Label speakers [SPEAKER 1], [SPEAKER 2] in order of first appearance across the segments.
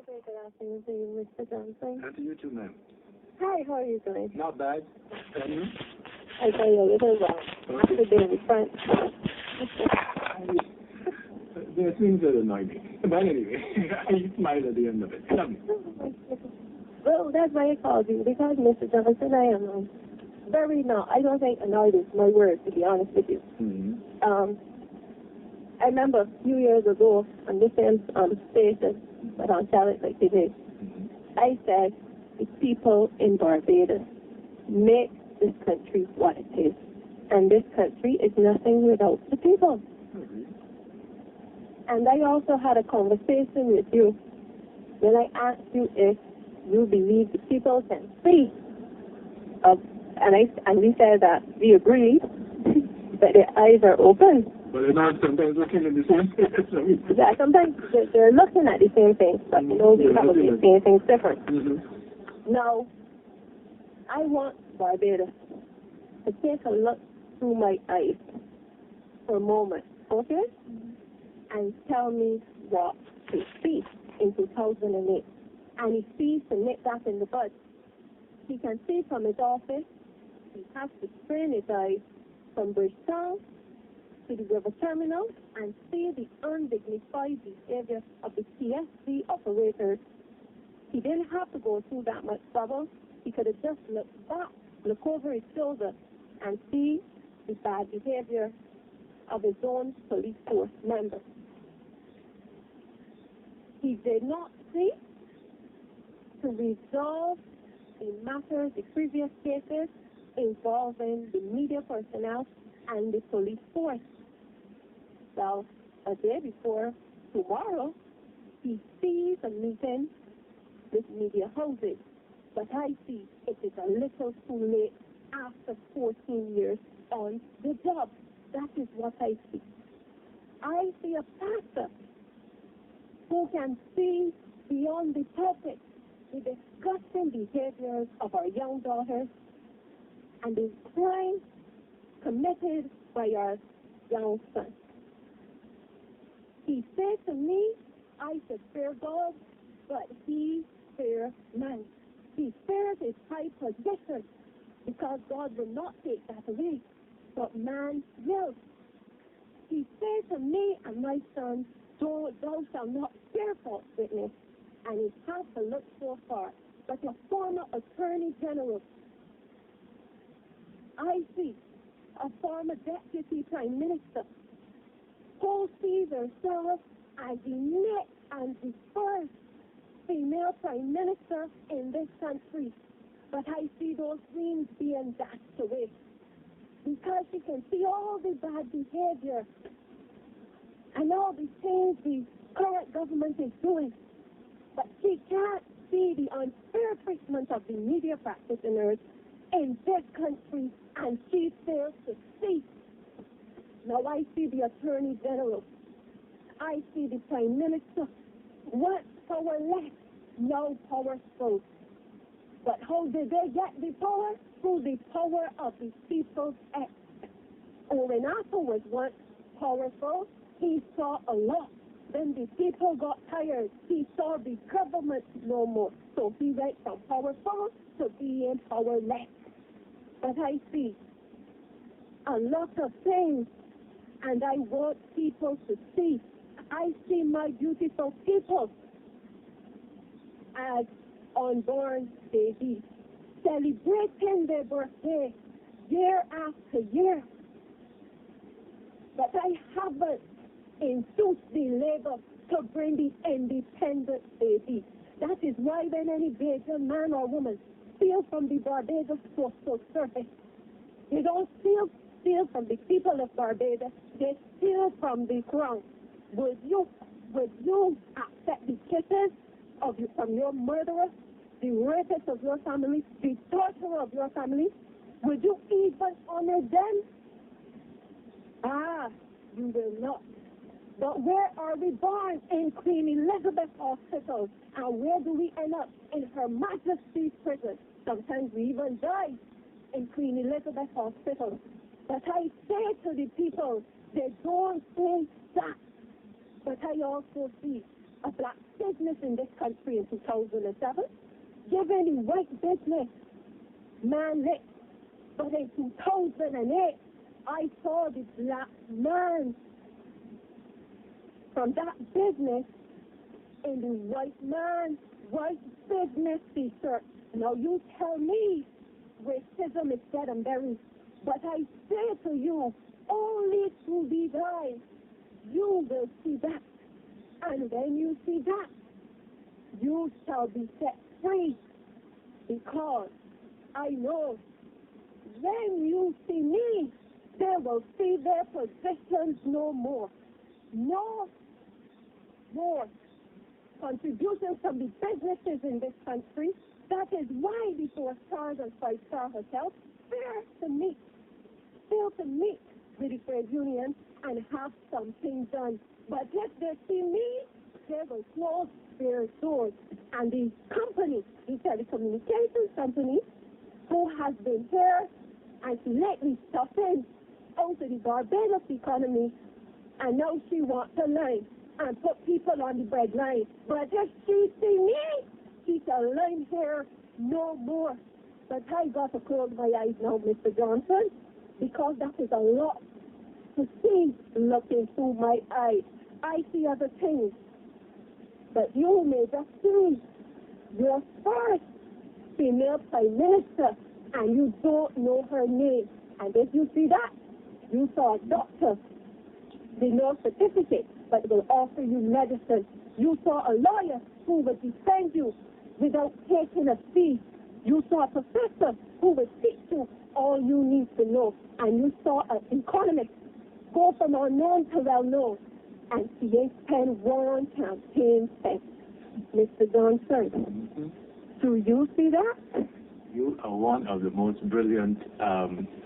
[SPEAKER 1] Very good afternoon to you, Mr. Johnson.
[SPEAKER 2] And to you too, ma'am.
[SPEAKER 1] Hi, how are you doing?
[SPEAKER 2] Not bad. And you?
[SPEAKER 1] I got you a little after being front.
[SPEAKER 2] There are things that annoy me. But anyway, I smile at the end of it. Tell me.
[SPEAKER 1] Well, that's why I called you, because Mr. Johnson, I am I don't think annoyed is my word, to be honest with you.
[SPEAKER 2] Mm-hmm.
[SPEAKER 1] I remember a few years ago on this same station, but on Charlotte like today, I said the people in Barbados make this country what it is. And this country is nothing without the people.
[SPEAKER 2] Mm-hmm.
[SPEAKER 1] And I also had a conversation with you when I asked you if you believe the people can see. And we said that we agreed that their eyes are open.
[SPEAKER 2] But they're not sometimes looking at the same thing.
[SPEAKER 1] Yeah, sometimes they're looking at the same thing, but we probably seeing things different.
[SPEAKER 2] Mm-hmm.
[SPEAKER 1] Now, I want Barbados to take a look through my eyes for a moment, okay? And tell me what he sees in 2008. And he sees to nip that in the bud. He can see from his office. He has to strain his eyes from Bridgetown to the river terminal and see the undignified behavior of the TSC operators. He didn't have to go through that much trouble. He could have just looked back, look over his shoulder, and see the bad behavior of his own police force members. He did not seek to resolve the matters, the previous cases involving the media personnel and the police force. Well, a day before tomorrow, he sees a meeting with media houses. But I see it is a little too late after 14 years on the job. That is what I see. I see a pastor who can see beyond the pulpit the disgusting behaviors of our young daughters and the crimes committed by our young sons. He said to me, I should fear God, but he fears man. He fears his high position because God will not take that away, but man will. He said to me and my son, thou shalt not bear false witness, and he has to look so far. But a former attorney general, I see a former deputy prime minister, who sees herself as the next and the first female prime minister in this country. But I see those dreams being dashed away because she can see all the bad behavior and all the things the current government is doing. But she can't see the unfair treatment of the media practitioners in this country, and she fails to see. Now I see the Attorney General. I see the Prime Minister. Once powerless, now powerful. But how did they get the power? Through the power of the People's Act. Orenato was once powerful. He saw a lot. Then the people got tired. He saw the government no more. So he went from powerful to being powerless. But I see a lot of things, and I want people to see. I see my beautiful people as unborn babies, celebrating their birthday year after year. But I haven't induced the labor to bring the independent baby. That is why when any Bajan man or woman steals from the Barbados Postal Service, they don't steal from the people of Barbados, they steal from the crown. Would you accept the kisses from your murderer, the rapist of your family, the torturer of your family? Would you even honor them? You will not. But where are we born? In Queen Elizabeth Hospital. And where do we end up? In Her Majesty's prison. Sometimes we even die in Queen Elizabeth Hospital. But I say to the people, they don't say that. But I also see a black citizen business in this country in 2007, giving the white business man lit. But in 2008, I saw the black man from that business in the white business t-shirt. Now you tell me racism is dead and buried, but I say to you, only through these eyes, you will see that. And when you see that, you shall be set free, because I know when you see me, they will see their positions no more. No more contributions from the businesses in this country. That is why the 4-star and 5-star hotels fail to meet with the trade union and have something done. But if they see me, they will close their doors. And the company, the telecommunications company, who has been here and she lately stuffed in out of the Barbados economy, and now she wants to line and put people on the bread line. But if she see me, she shall line here no more. But I got to close my eyes now, Mr. Johnson, because that is a lot to see looking through my eyes. I see other things, but you may just see your first female prime minister, and you don't know her name. And if you see that, you saw a doctor with no certificate, but will offer you medicine. You saw a lawyer who would defend you without taking a fee. You saw a professor who would teach you all you need to know. And you saw an economist go from unknown to well-known. And she ain't spent one campaign cent. Mr. Johnson, do you see that?
[SPEAKER 2] You are one of the most brilliant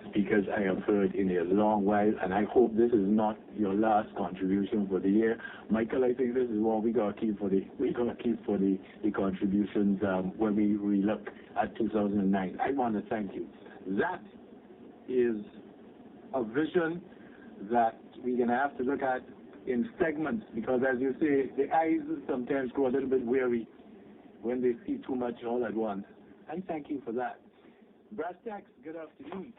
[SPEAKER 2] speakers I have heard in a long while, and I hope this is not your last contribution for the year. Michael, I think this is what we gotta keep for the contributions when we relook at 2009. I want to thank you. That is a vision that we're gonna have to look at in segments, because as you say, the eyes sometimes go a little bit weary when they see too much all at once. I thank you for that. Brass Tacks, good afternoon.